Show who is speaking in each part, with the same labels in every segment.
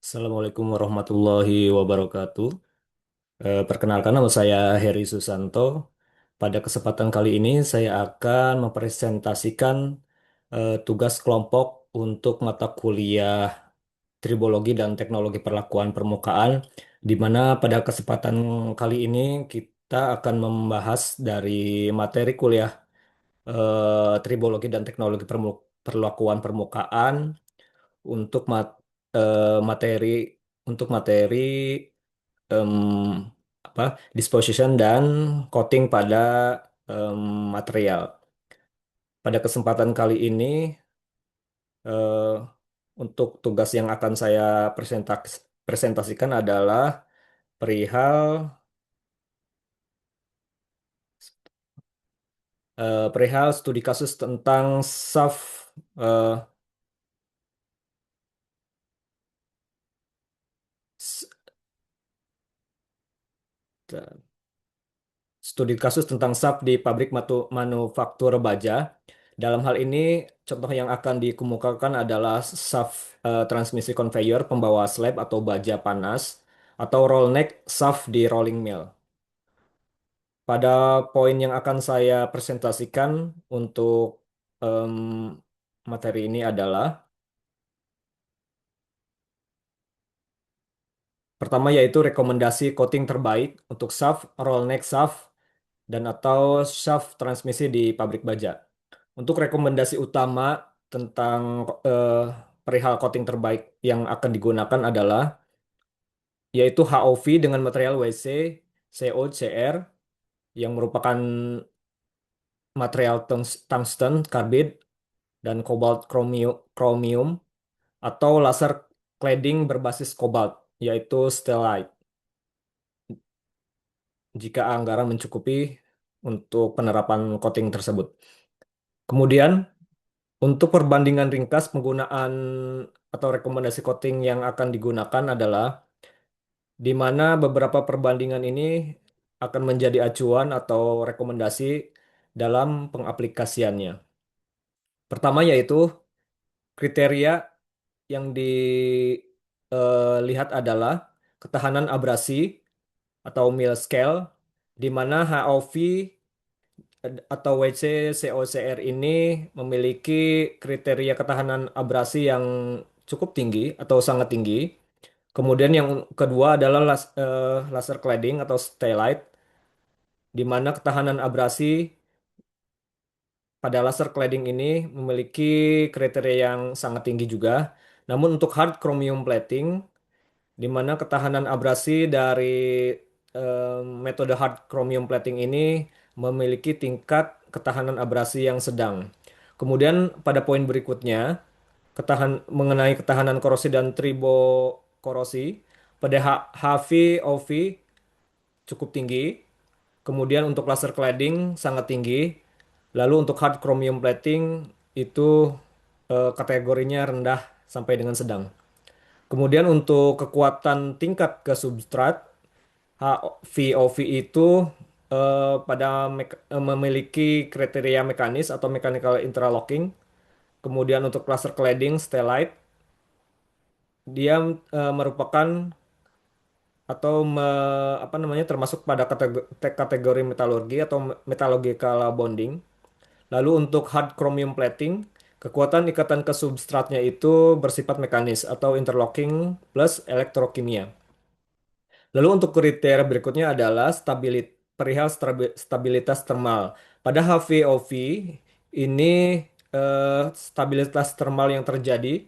Speaker 1: Assalamualaikum warahmatullahi wabarakatuh. Perkenalkan nama saya Heri Susanto. Pada kesempatan kali ini saya akan mempresentasikan tugas kelompok untuk mata kuliah Tribologi dan Teknologi Perlakuan Permukaan, di mana pada kesempatan kali ini kita akan membahas dari materi kuliah Tribologi dan Teknologi Perlakuan Permukaan untuk materi materi em, disposition dan coating pada em, material. Pada kesempatan kali ini eh, untuk tugas yang akan saya presentasikan adalah perihal perihal studi kasus tentang SAF eh, s- studi kasus tentang SAF di pabrik manufaktur baja. Dalam hal ini, contoh yang akan dikemukakan adalah SAF transmisi conveyor pembawa slab atau baja panas, atau roll neck SAF di rolling mill. Pada poin yang akan saya presentasikan untuk em, materi ini adalah pertama yaitu rekomendasi coating terbaik untuk SAF, roll neck SAF, dan atau shaft transmisi di pabrik baja. Untuk rekomendasi utama tentang eh, perihal coating terbaik yang akan digunakan adalah yaitu HOV dengan material WC COCR yang merupakan material tungsten karbid dan kobalt chromium atau laser cladding berbasis kobalt yaitu stellite jika anggaran mencukupi untuk penerapan coating tersebut. Kemudian untuk perbandingan ringkas penggunaan atau rekomendasi coating yang akan digunakan adalah di mana beberapa perbandingan ini akan menjadi acuan atau rekomendasi dalam pengaplikasiannya. Pertama yaitu kriteria yang dilihat adalah ketahanan abrasi atau mil scale, di mana HOV atau WC-COCR ini memiliki kriteria ketahanan abrasi yang cukup tinggi atau sangat tinggi. Kemudian yang kedua adalah laser cladding atau stylite, di mana ketahanan abrasi pada laser cladding ini memiliki kriteria yang sangat tinggi juga. Namun untuk hard chromium plating, di mana ketahanan abrasi dari metode hard chromium plating ini memiliki tingkat ketahanan abrasi yang sedang. Kemudian pada poin berikutnya, mengenai ketahanan korosi dan tribokorosi, pada HVOV cukup tinggi, kemudian untuk laser cladding sangat tinggi, lalu untuk hard chromium plating itu kategorinya rendah sampai dengan sedang. Kemudian untuk kekuatan tingkat ke substrat, HVOV itu memiliki kriteria mekanis atau mechanical interlocking. Kemudian untuk laser cladding, stellite, dia merupakan atau apa namanya termasuk pada kategori metalurgi atau metallurgical bonding. Lalu untuk hard chromium plating, kekuatan ikatan ke substratnya itu bersifat mekanis atau interlocking plus elektrokimia. Lalu untuk kriteria berikutnya adalah perihal stabilitas thermal. Pada HVOV ini stabilitas thermal yang terjadi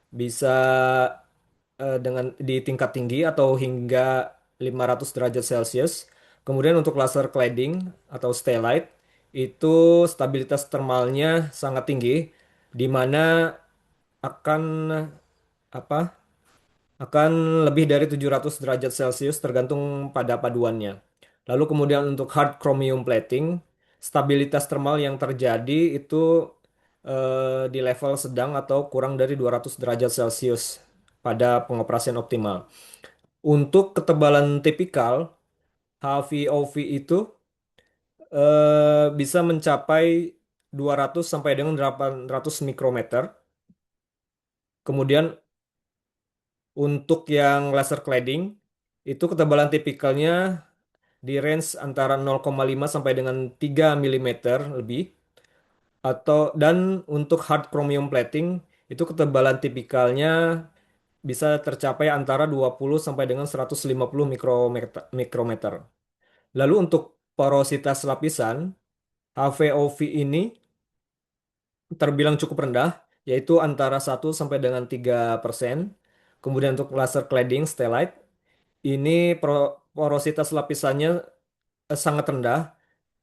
Speaker 1: bisa dengan di tingkat tinggi atau hingga 500 derajat Celcius. Kemudian untuk laser cladding atau stellite itu stabilitas termalnya sangat tinggi di mana akan apa akan lebih dari 700 derajat Celcius tergantung pada paduannya. Lalu kemudian untuk hard chromium plating, stabilitas termal yang terjadi itu di level sedang atau kurang dari 200 derajat Celcius pada pengoperasian optimal. Untuk ketebalan tipikal, HVOV itu bisa mencapai 200 sampai dengan 800 mikrometer. Kemudian Untuk yang laser cladding, itu ketebalan tipikalnya di range antara 0,5 sampai dengan 3 milimeter lebih. Dan untuk hard chromium plating, itu ketebalan tipikalnya bisa tercapai antara 20 sampai dengan 150 mikrometer. Lalu untuk porositas lapisan, HVOV ini terbilang cukup rendah, yaitu antara 1 sampai dengan 3%. Kemudian untuk laser cladding stellite, ini porositas lapisannya sangat rendah,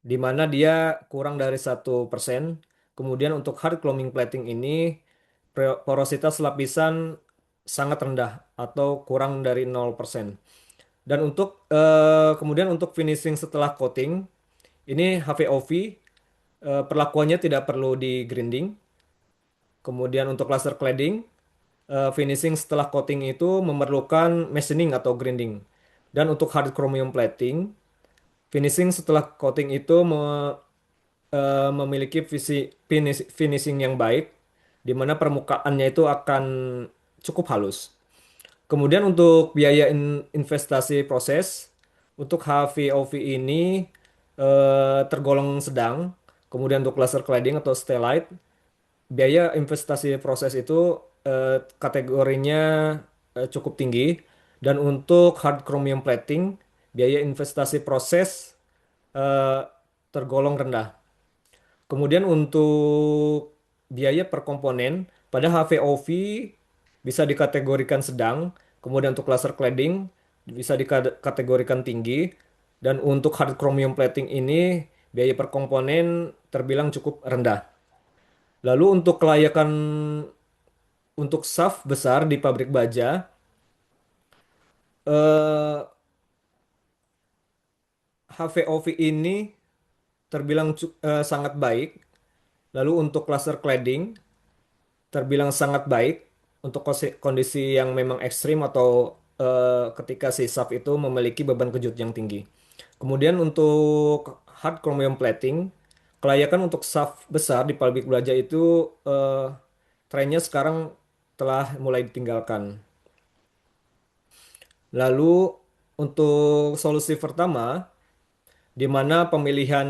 Speaker 1: di mana dia kurang dari 1%. Kemudian untuk hard chroming plating ini, porositas lapisan sangat rendah atau kurang dari 0%. Dan kemudian untuk finishing setelah coating, ini HVOV perlakuannya tidak perlu di grinding. Kemudian untuk laser cladding, finishing setelah coating itu memerlukan machining atau grinding. Dan untuk hard chromium plating, finishing setelah coating itu memiliki finishing yang baik, di mana permukaannya itu akan cukup halus. Kemudian untuk biaya investasi proses, untuk HVOV ini tergolong sedang. Kemudian untuk laser cladding atau stellite, biaya investasi proses itu kategorinya cukup tinggi. Dan untuk hard chromium plating, biaya investasi proses eh, tergolong rendah. Kemudian untuk biaya per komponen, pada HVOV bisa dikategorikan sedang, kemudian untuk laser cladding bisa dikategorikan tinggi, dan untuk hard chromium plating ini biaya per komponen terbilang cukup rendah. Lalu untuk kelayakan untuk shaft besar di pabrik baja, eh, HVOV ini terbilang sangat baik. Lalu untuk laser cladding terbilang sangat baik untuk kondisi yang memang ekstrim atau ketika si shaft itu memiliki beban kejut yang tinggi. Kemudian untuk hard chromium plating, kelayakan untuk shaft besar di pabrik baja itu trennya sekarang telah mulai ditinggalkan. Lalu untuk solusi pertama, di mana pemilihan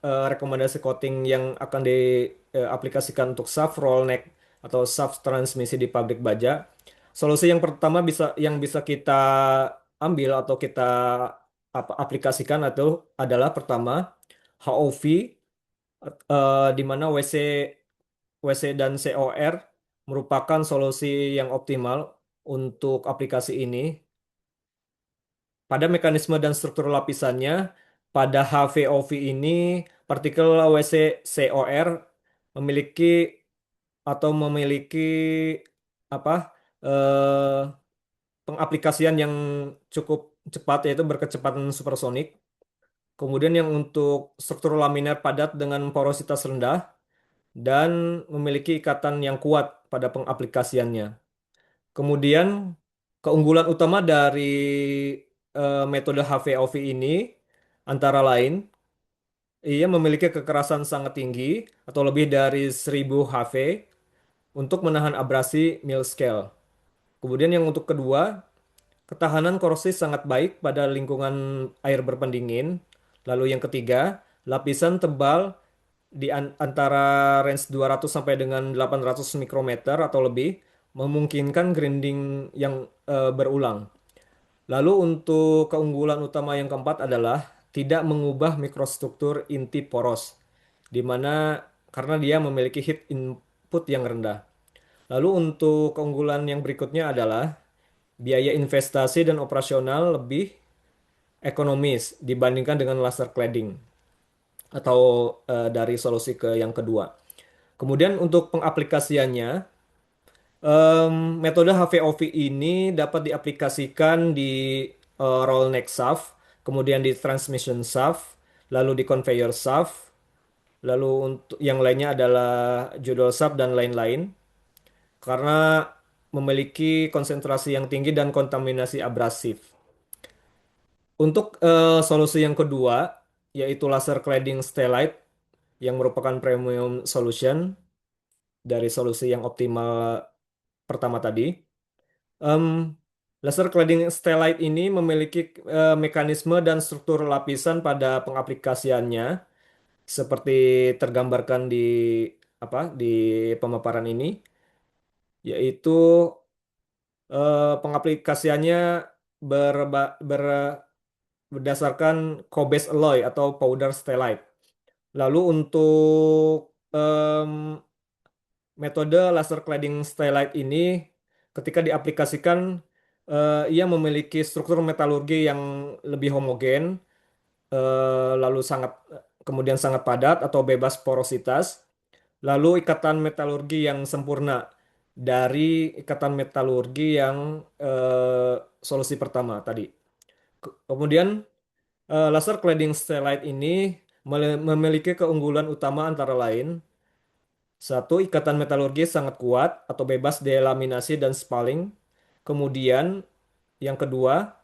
Speaker 1: rekomendasi coating yang akan diaplikasikan untuk shaft roll neck atau shaft transmisi di pabrik baja. Solusi yang pertama yang bisa kita ambil atau kita aplikasikan atau adalah pertama HOV, di mana WC dan COR merupakan solusi yang optimal untuk aplikasi ini. Pada mekanisme dan struktur lapisannya, pada HVOV ini, partikel WC-COR memiliki apa eh, pengaplikasian yang cukup cepat, yaitu berkecepatan supersonik. Kemudian yang untuk struktur laminar padat dengan porositas rendah dan memiliki ikatan yang kuat pada pengaplikasiannya. Kemudian keunggulan utama dari metode HVOV ini antara lain, ia memiliki kekerasan sangat tinggi atau lebih dari 1000 HV untuk menahan abrasi mil scale. Kemudian yang untuk kedua, ketahanan korosi sangat baik pada lingkungan air berpendingin. Lalu yang ketiga, lapisan tebal di antara range 200 sampai dengan 800 mikrometer atau lebih memungkinkan grinding yang berulang. Lalu untuk keunggulan utama yang keempat adalah tidak mengubah mikrostruktur inti poros, di mana karena dia memiliki heat input yang rendah. Lalu untuk keunggulan yang berikutnya adalah biaya investasi dan operasional lebih ekonomis dibandingkan dengan laser cladding atau dari solusi ke yang kedua. Kemudian untuk pengaplikasiannya, metode HVOV ini dapat diaplikasikan di roll neck shaft, kemudian di transmission shaft, lalu di conveyor shaft, lalu untuk yang lainnya adalah judol shaft dan lain-lain, karena memiliki konsentrasi yang tinggi dan kontaminasi abrasif. Untuk solusi yang kedua, yaitu laser cladding stellite, yang merupakan premium solution dari solusi yang optimal pertama tadi. Laser cladding stellite ini memiliki mekanisme dan struktur lapisan pada pengaplikasiannya seperti tergambarkan di di pemaparan ini, yaitu pengaplikasiannya berdasarkan co-base alloy atau powder stellite. Lalu untuk metode laser cladding stellite ini ketika diaplikasikan ia memiliki struktur metalurgi yang lebih homogen, lalu kemudian sangat padat atau bebas porositas, lalu ikatan metalurgi yang sempurna dari ikatan metalurgi yang solusi pertama tadi. Kemudian laser cladding stellite ini memiliki keunggulan utama antara lain: satu, ikatan metalurgi sangat kuat atau bebas delaminasi dan spaling. Kemudian yang kedua,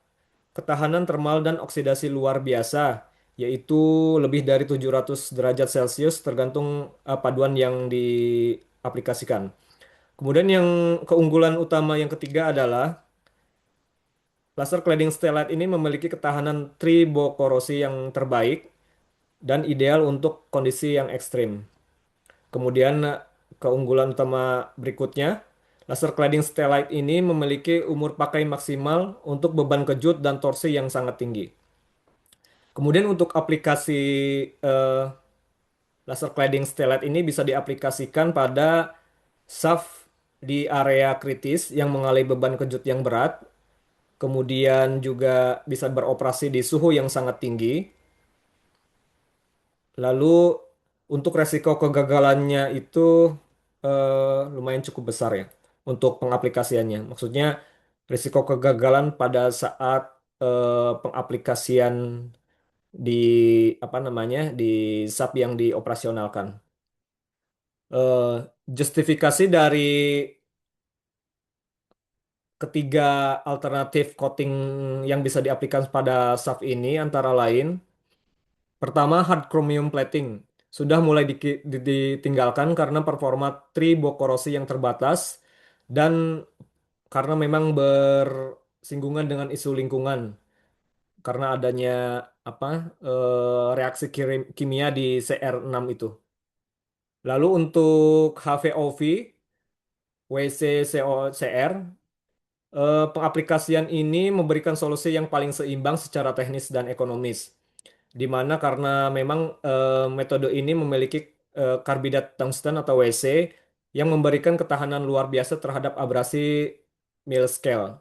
Speaker 1: ketahanan termal dan oksidasi luar biasa, yaitu lebih dari 700 derajat Celcius tergantung paduan yang diaplikasikan. Kemudian yang keunggulan utama yang ketiga adalah laser cladding stellite ini memiliki ketahanan tribokorosi yang terbaik dan ideal untuk kondisi yang ekstrim. Kemudian keunggulan utama berikutnya, laser cladding stellite ini memiliki umur pakai maksimal untuk beban kejut dan torsi yang sangat tinggi. Kemudian untuk aplikasi eh, laser cladding stellite ini bisa diaplikasikan pada shaft di area kritis yang mengalami beban kejut yang berat, kemudian juga bisa beroperasi di suhu yang sangat tinggi. Lalu untuk resiko kegagalannya itu lumayan cukup besar ya untuk pengaplikasiannya. Maksudnya risiko kegagalan pada saat pengaplikasian di di SAP yang dioperasionalkan. Eh, Justifikasi dari ketiga alternatif coating yang bisa diaplikasikan pada SAP ini antara lain: pertama, hard chromium plating sudah mulai ditinggalkan karena performa tribokorosi yang terbatas dan karena memang bersinggungan dengan isu lingkungan karena adanya apa reaksi kimia di CR6 itu. Lalu untuk HVOV, WCCOCR, pengaplikasian ini memberikan solusi yang paling seimbang secara teknis dan ekonomis, di mana karena memang metode ini memiliki karbidat tungsten atau WC yang memberikan ketahanan luar biasa terhadap abrasi mil scale.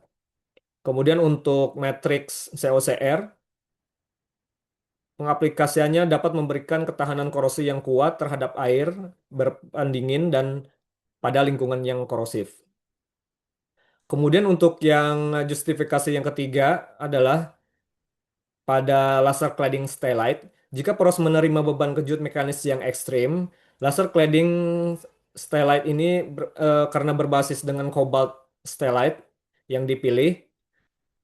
Speaker 1: Kemudian untuk matriks COCR, pengaplikasiannya dapat memberikan ketahanan korosi yang kuat terhadap air berpendingin dan pada lingkungan yang korosif. Kemudian untuk yang justifikasi yang ketiga adalah pada laser cladding stellite, jika poros menerima beban kejut mekanis yang ekstrim, laser cladding stellite ini karena berbasis dengan cobalt stellite yang dipilih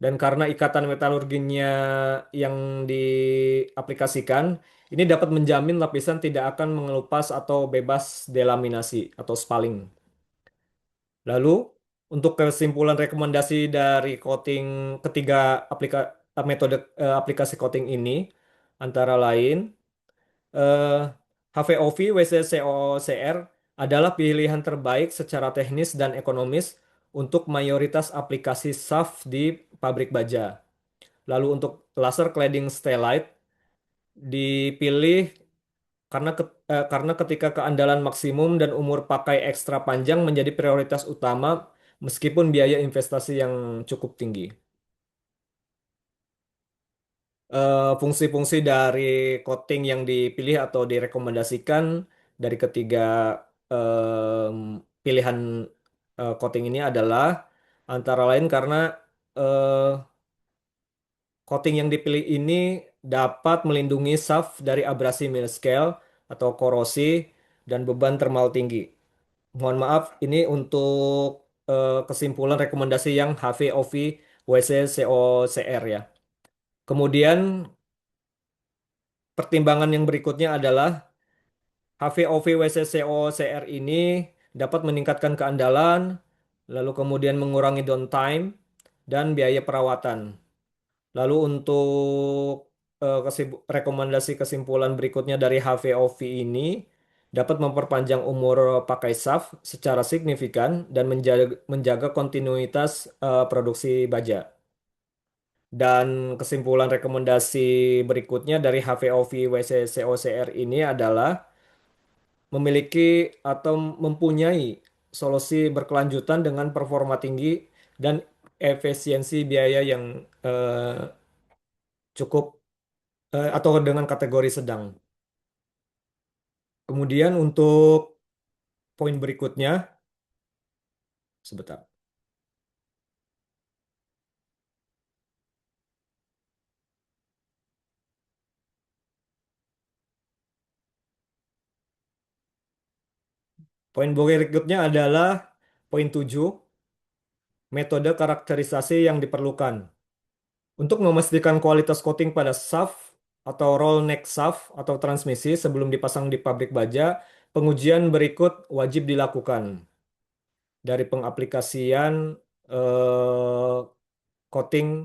Speaker 1: dan karena ikatan metalurginya yang diaplikasikan, ini dapat menjamin lapisan tidak akan mengelupas atau bebas delaminasi atau spaling. Lalu, untuk kesimpulan rekomendasi dari coating ketiga metode aplikasi coating ini, antara lain HVOV WCCOCR adalah pilihan terbaik secara teknis dan ekonomis untuk mayoritas aplikasi SAF di pabrik baja. Lalu untuk laser cladding stellite dipilih karena ketika keandalan maksimum dan umur pakai ekstra panjang menjadi prioritas utama meskipun biaya investasi yang cukup tinggi. Fungsi-fungsi dari coating yang dipilih atau direkomendasikan dari ketiga em, pilihan coating ini adalah antara lain karena eh, coating yang dipilih ini dapat melindungi shaft dari abrasi mil scale atau korosi dan beban termal tinggi. Mohon maaf, ini untuk kesimpulan rekomendasi yang HVOV WCCOCR ya. Kemudian pertimbangan yang berikutnya adalah HVOV WCCOCR ini dapat meningkatkan keandalan, lalu kemudian mengurangi downtime, dan biaya perawatan. Lalu untuk rekomendasi kesimpulan berikutnya dari HVOV ini dapat memperpanjang umur pakai SAF secara signifikan dan menjaga kontinuitas produksi baja. Dan kesimpulan rekomendasi berikutnya dari HVOV WCCOCR ini adalah memiliki atau mempunyai solusi berkelanjutan dengan performa tinggi dan efisiensi biaya yang cukup atau dengan kategori sedang. Kemudian untuk poin berikutnya, sebentar. Poin berikutnya adalah poin 7, metode karakterisasi yang diperlukan. Untuk memastikan kualitas coating pada shaft atau roll neck shaft atau transmisi sebelum dipasang di pabrik baja, pengujian berikut wajib dilakukan. Dari pengaplikasian coating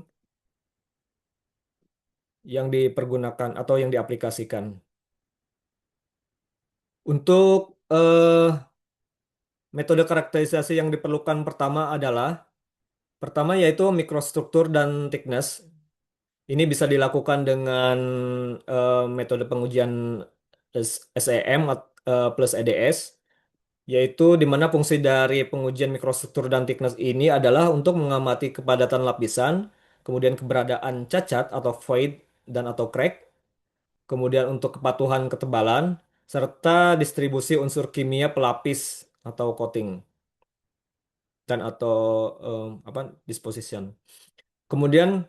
Speaker 1: yang dipergunakan atau yang diaplikasikan. Untuk metode karakterisasi yang diperlukan pertama yaitu mikrostruktur dan thickness. Ini bisa dilakukan dengan metode pengujian SEM plus EDS, yaitu di mana fungsi dari pengujian mikrostruktur dan thickness ini adalah untuk mengamati kepadatan lapisan, kemudian keberadaan cacat atau void dan atau crack, kemudian untuk kepatuhan ketebalan, serta distribusi unsur kimia pelapis atau coating dan atau apa disposition. Kemudian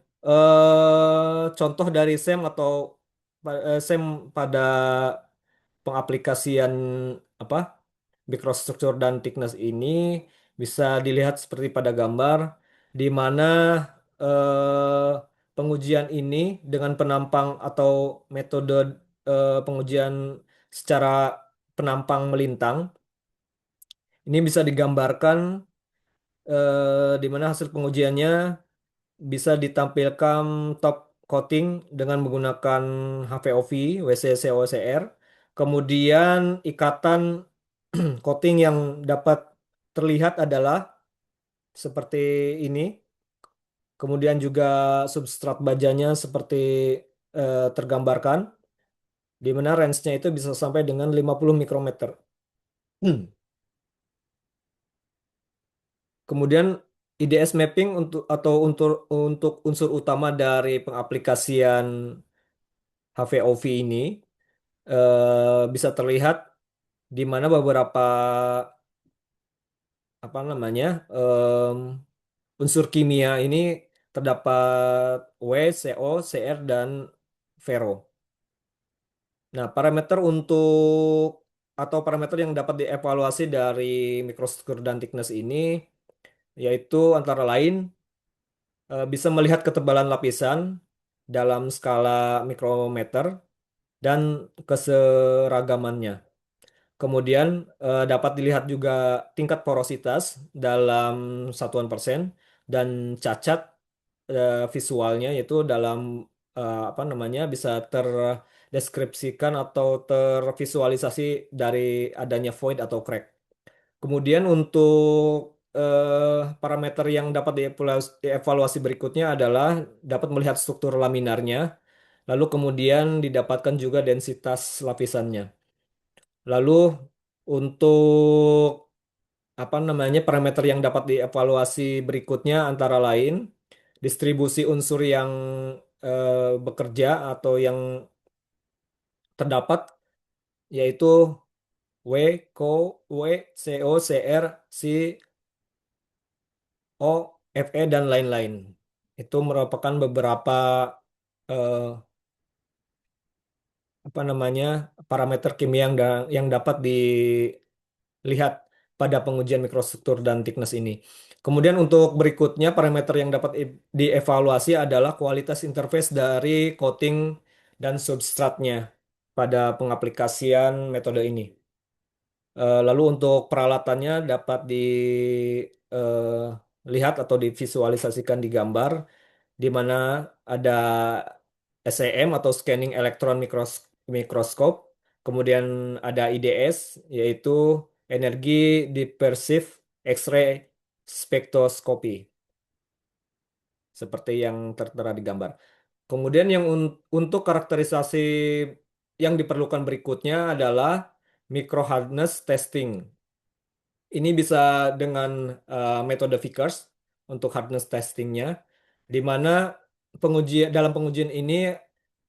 Speaker 1: contoh dari SEM atau SEM pada pengaplikasian apa mikrostruktur dan thickness ini bisa dilihat seperti pada gambar di mana pengujian ini dengan penampang atau metode pengujian secara penampang melintang ini bisa digambarkan di mana hasil pengujiannya bisa ditampilkan top coating dengan menggunakan HVOV, WCCOCR. Kemudian ikatan coating yang dapat terlihat adalah seperti ini. Kemudian juga substrat bajanya seperti tergambarkan, di mana range-nya itu bisa sampai dengan 50 mikrometer. Kemudian IDS mapping untuk unsur utama dari pengaplikasian HVOV ini bisa terlihat di mana beberapa apa namanya unsur kimia ini terdapat W, CO, Cr dan Fero. Nah, parameter yang dapat dievaluasi dari mikrostruktur dan thickness ini yaitu antara lain bisa melihat ketebalan lapisan dalam skala mikrometer dan keseragamannya. Kemudian dapat dilihat juga tingkat porositas dalam satuan persen dan cacat visualnya yaitu dalam apa namanya bisa terdeskripsikan atau tervisualisasi dari adanya void atau crack. Kemudian untuk parameter yang dapat dievaluasi berikutnya adalah dapat melihat struktur laminarnya, lalu kemudian didapatkan juga densitas lapisannya. Lalu untuk apa namanya parameter yang dapat dievaluasi berikutnya antara lain distribusi unsur yang bekerja atau yang terdapat yaitu W, CO, W, CO, CR, C, O, Fe dan lain-lain. Itu merupakan beberapa eh, apa namanya parameter kimia yang dapat dilihat pada pengujian mikrostruktur dan thickness ini. Kemudian untuk berikutnya parameter yang dapat dievaluasi adalah kualitas interface dari coating dan substratnya pada pengaplikasian metode ini. Lalu untuk peralatannya dapat lihat atau divisualisasikan di gambar, di mana ada SEM atau Scanning Electron Microscope, kemudian ada IDS, yaitu Energi Dispersive X-ray Spectroscopy, seperti yang tertera di gambar. Kemudian yang untuk karakterisasi yang diperlukan berikutnya adalah micro hardness testing. Ini bisa dengan metode Vickers untuk hardness testingnya, di mana dalam pengujian ini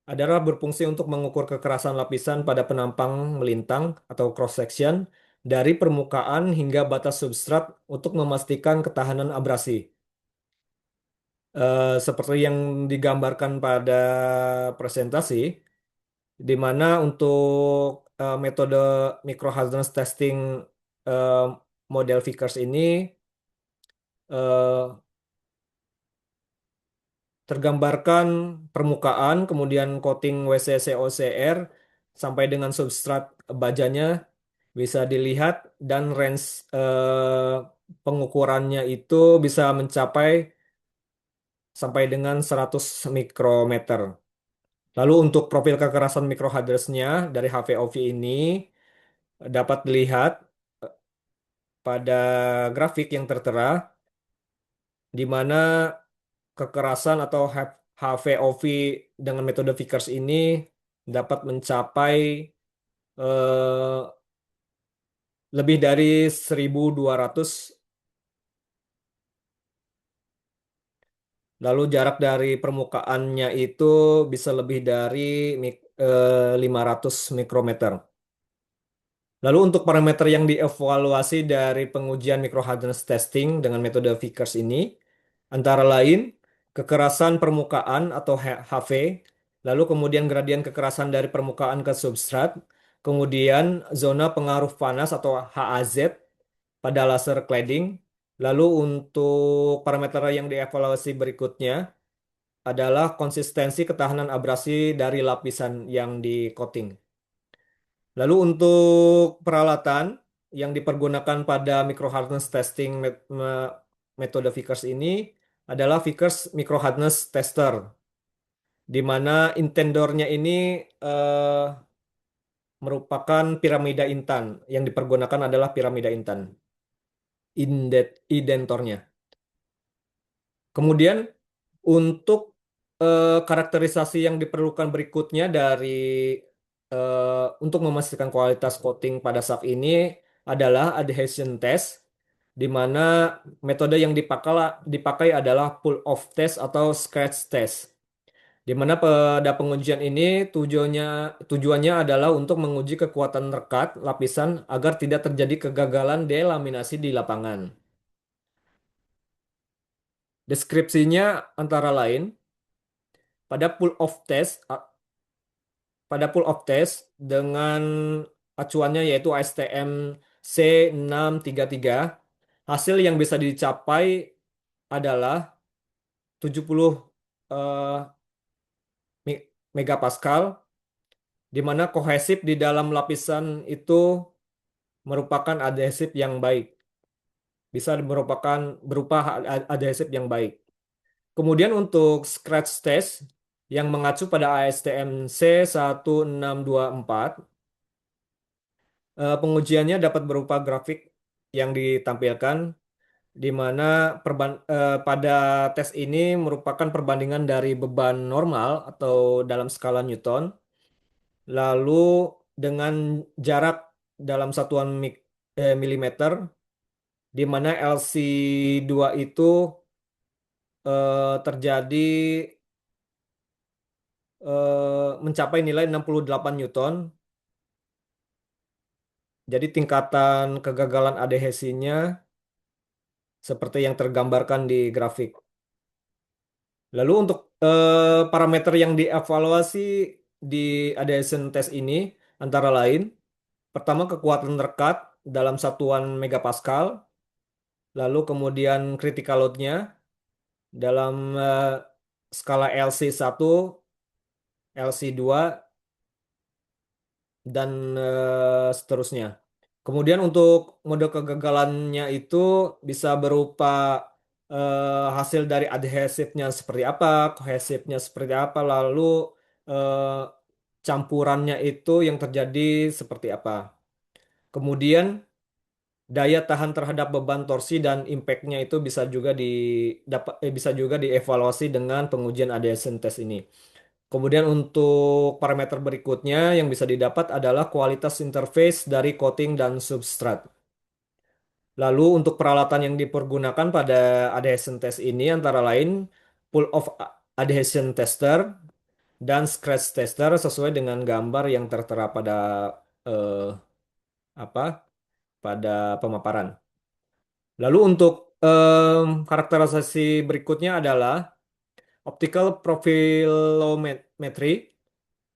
Speaker 1: adalah berfungsi untuk mengukur kekerasan lapisan pada penampang melintang atau cross section dari permukaan hingga batas substrat untuk memastikan ketahanan abrasi. Seperti yang digambarkan pada presentasi, di mana untuk metode micro hardness testing eh, model Vickers ini eh, tergambarkan permukaan, kemudian coating WCCOCR sampai dengan substrat bajanya bisa dilihat dan range pengukurannya itu bisa mencapai sampai dengan 100 mikrometer. Lalu untuk profil kekerasan microhadressnya dari HVOV ini dapat dilihat pada grafik yang tertera di mana kekerasan atau HVOV dengan metode Vickers ini dapat mencapai eh, lebih dari 1.200. Lalu jarak dari permukaannya itu bisa lebih dari 500 mikrometer. Lalu untuk parameter yang dievaluasi dari pengujian microhardness testing dengan metode Vickers ini, antara lain kekerasan permukaan atau HV, lalu kemudian gradien kekerasan dari permukaan ke substrat, kemudian zona pengaruh panas atau HAZ pada laser cladding, lalu untuk parameter yang dievaluasi berikutnya adalah konsistensi ketahanan abrasi dari lapisan yang di coating. Lalu untuk peralatan yang dipergunakan pada micro hardness testing metode Vickers ini adalah Vickers Micro Hardness Tester, di mana intendornya ini eh, merupakan piramida intan. Yang dipergunakan adalah piramida intan, identornya. Kemudian untuk karakterisasi yang diperlukan berikutnya untuk memastikan kualitas coating pada SAF ini adalah adhesion test, di mana metode yang dipakai adalah pull-off test atau scratch test. Di mana pada pengujian ini tujuannya adalah untuk menguji kekuatan rekat lapisan agar tidak terjadi kegagalan delaminasi di lapangan. Deskripsinya antara lain pada pull-off test dengan acuannya yaitu ASTM C633, hasil yang bisa dicapai adalah 70 eh, megapascal, di mana kohesif di dalam lapisan itu merupakan adhesif yang baik, bisa merupakan berupa adhesif yang baik. Kemudian untuk scratch test yang mengacu pada ASTM C1624, pengujiannya dapat berupa grafik yang ditampilkan di mana pada tes ini merupakan perbandingan dari beban normal atau dalam skala Newton, lalu dengan jarak dalam satuan milimeter, di mana LC2 itu terjadi mencapai nilai 68 Newton. Jadi tingkatan kegagalan adhesinya seperti yang tergambarkan di grafik. Lalu untuk parameter yang dievaluasi di adhesion test ini antara lain, pertama kekuatan rekat dalam satuan megapascal, lalu kemudian critical load-nya dalam skala LC1, LC2, dan seterusnya. Kemudian untuk mode kegagalannya itu bisa berupa hasil dari adhesifnya seperti apa, kohesifnya seperti apa, lalu eh, campurannya itu yang terjadi seperti apa. Kemudian daya tahan terhadap beban torsi dan impact-nya itu bisa juga dievaluasi dengan pengujian adhesion test ini. Kemudian untuk parameter berikutnya yang bisa didapat adalah kualitas interface dari coating dan substrat. Lalu untuk peralatan yang dipergunakan pada adhesion test ini antara lain pull of adhesion tester dan scratch tester sesuai dengan gambar yang tertera pada eh, apa pada pemaparan. Lalu untuk karakterisasi berikutnya adalah optical profilometry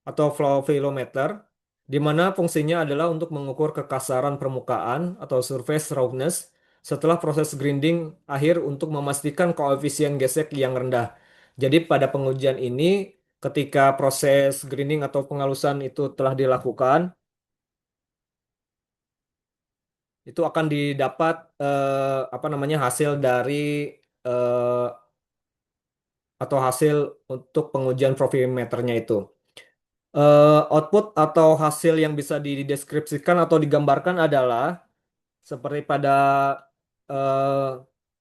Speaker 1: atau flowfilometer, di mana fungsinya adalah untuk mengukur kekasaran permukaan atau surface roughness setelah proses grinding akhir untuk memastikan koefisien gesek yang rendah. Jadi pada pengujian ini, ketika proses grinding atau penghalusan itu telah dilakukan, itu akan didapat apa namanya hasil dari eh, atau hasil untuk pengujian profimeternya itu. Output atau hasil yang bisa dideskripsikan atau digambarkan adalah seperti pada eh,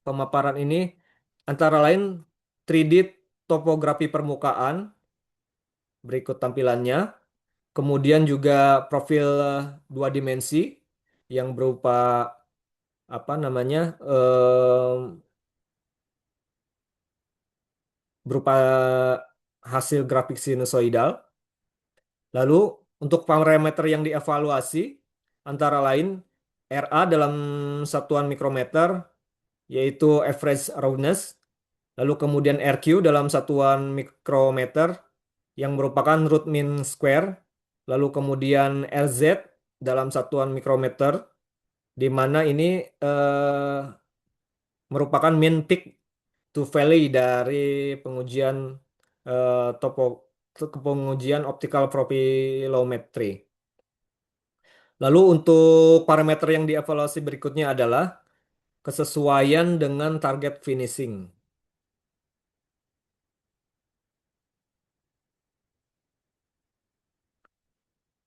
Speaker 1: pemaparan ini, antara lain 3D topografi permukaan, berikut tampilannya, kemudian juga profil dua dimensi yang berupa apa namanya berupa hasil grafik sinusoidal. Lalu untuk parameter yang dievaluasi antara lain RA dalam satuan mikrometer yaitu average roughness, lalu kemudian RQ dalam satuan mikrometer yang merupakan root mean square, lalu kemudian RZ dalam satuan mikrometer di mana ini eh, merupakan mean peak to valley dari pengujian topo pengujian optical profilometry. Lalu untuk parameter yang dievaluasi berikutnya adalah kesesuaian dengan target finishing.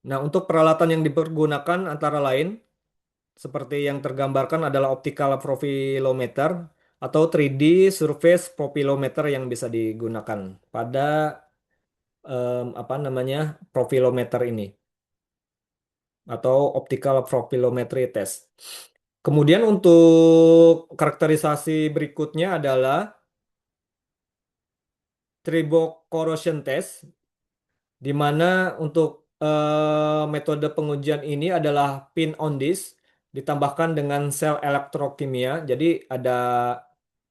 Speaker 1: Nah, untuk peralatan yang dipergunakan antara lain seperti yang tergambarkan adalah optical profilometer atau 3D surface profilometer yang bisa digunakan pada apa namanya profilometer ini atau optical profilometry test. Kemudian untuk karakterisasi berikutnya adalah tribo corrosion test, di mana untuk metode pengujian ini adalah pin on disk ditambahkan dengan sel elektrokimia. Jadi ada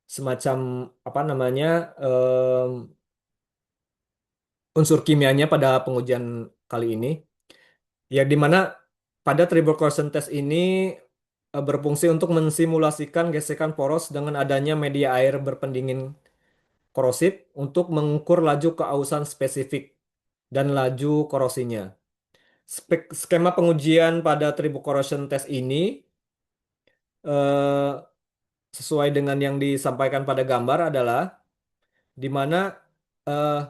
Speaker 1: semacam apa namanya unsur kimianya pada pengujian kali ini, ya di mana pada triple corrosion test ini berfungsi untuk mensimulasikan gesekan poros dengan adanya media air berpendingin korosif untuk mengukur laju keausan spesifik dan laju korosinya. Skema pengujian pada triple corrosion test ini eh, sesuai dengan yang disampaikan pada gambar adalah di mana eh,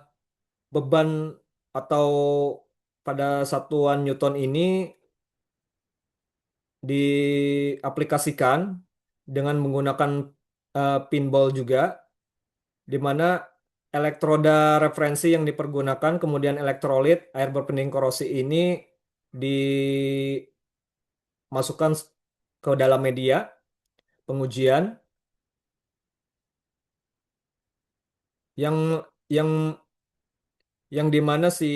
Speaker 1: beban atau pada satuan Newton ini diaplikasikan dengan menggunakan pinball juga, di mana elektroda referensi yang dipergunakan, kemudian elektrolit, air berpending korosi ini dimasukkan ke dalam media pengujian yang yang di mana si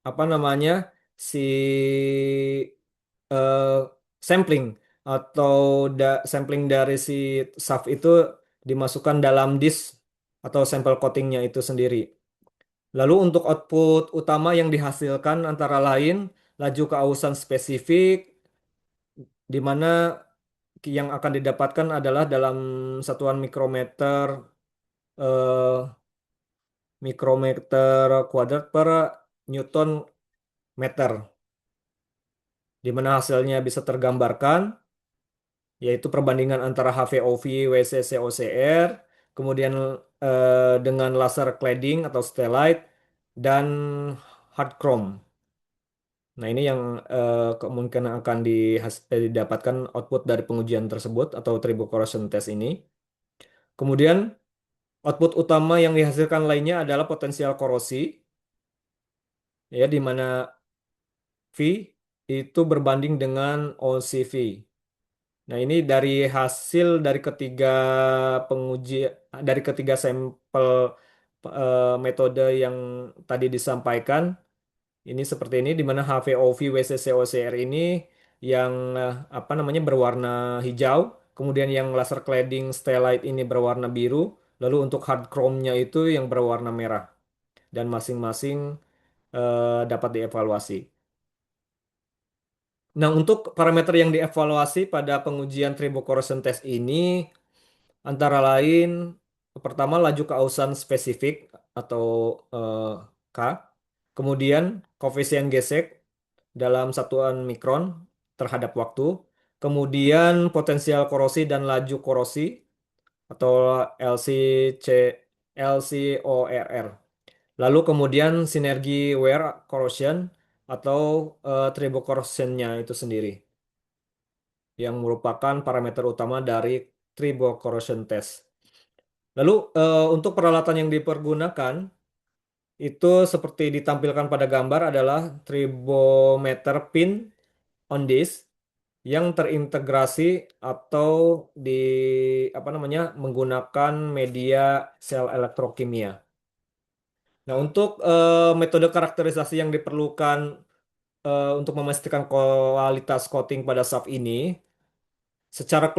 Speaker 1: apa namanya si eh, sampling atau sampling dari si shaft itu dimasukkan dalam disk atau sampel coatingnya itu sendiri. Lalu untuk output utama yang dihasilkan antara lain laju keausan spesifik di mana yang akan didapatkan adalah dalam satuan mikrometer eh, kuadrat per Newton meter, di mana hasilnya bisa tergambarkan yaitu perbandingan antara HVOV, WCC, OCR, kemudian dengan laser cladding atau stellite, dan hard chrome. Nah, ini yang kemungkinan akan didapatkan output dari pengujian tersebut atau triple corrosion test ini. Kemudian, output utama yang dihasilkan lainnya adalah potensial korosi, ya, di mana V itu berbanding dengan OCV. Nah, ini dari hasil penguji dari ketiga sampel metode yang tadi disampaikan. Ini seperti ini di mana HVOV WCC OCR ini yang apa namanya berwarna hijau, kemudian yang laser cladding stellite ini berwarna biru, lalu untuk hard chrome-nya itu yang berwarna merah dan masing-masing dapat dievaluasi. Nah, untuk parameter yang dievaluasi pada pengujian triple corrosion test ini antara lain pertama laju keausan spesifik atau eh, K, kemudian koefisien gesek dalam satuan mikron terhadap waktu, kemudian potensial korosi dan laju korosi atau LCC, LCORR. Lalu kemudian sinergi wear corrosion atau triple corrosion-nya itu sendiri yang merupakan parameter utama dari triple corrosion test. Lalu untuk peralatan yang dipergunakan itu seperti ditampilkan pada gambar adalah tribometer pin on disk yang terintegrasi atau di apa namanya menggunakan media sel elektrokimia. Nah, untuk metode karakterisasi yang diperlukan untuk memastikan kualitas coating pada SAF ini secara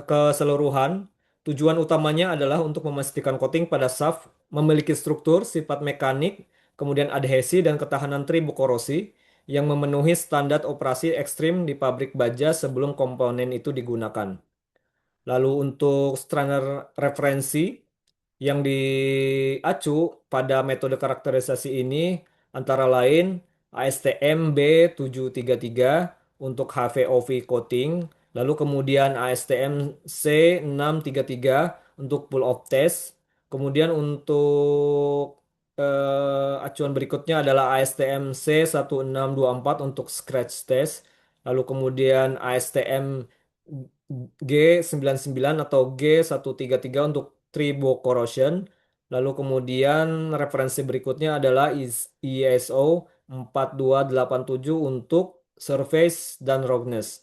Speaker 1: keseluruhan, tujuan utamanya adalah untuk memastikan coating pada SAF memiliki struktur, sifat mekanik, kemudian adhesi dan ketahanan tribokorosi yang memenuhi standar operasi ekstrim di pabrik baja sebelum komponen itu digunakan. Lalu untuk standar referensi yang diacu pada metode karakterisasi ini antara lain ASTM B733 untuk HVOV coating, lalu kemudian ASTM C633 untuk pull off test, kemudian untuk acuan berikutnya adalah ASTM C1624 untuk scratch test, lalu kemudian ASTM G99 atau G133 untuk tribo corrosion. Lalu kemudian referensi berikutnya adalah ISO 4287 untuk surface dan roughness.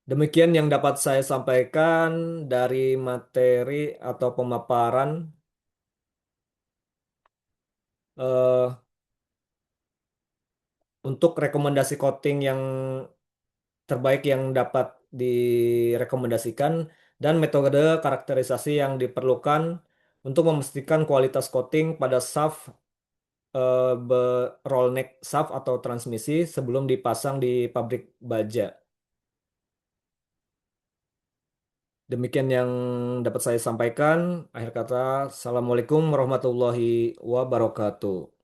Speaker 1: Demikian yang dapat saya sampaikan dari materi atau pemaparan eh, untuk rekomendasi coating yang terbaik yang dapat direkomendasikan dan metode karakterisasi yang diperlukan untuk memastikan kualitas coating pada shaft roll neck shaft atau transmisi sebelum dipasang di pabrik baja. Demikian yang dapat saya sampaikan. Akhir kata, Assalamualaikum warahmatullahi wabarakatuh.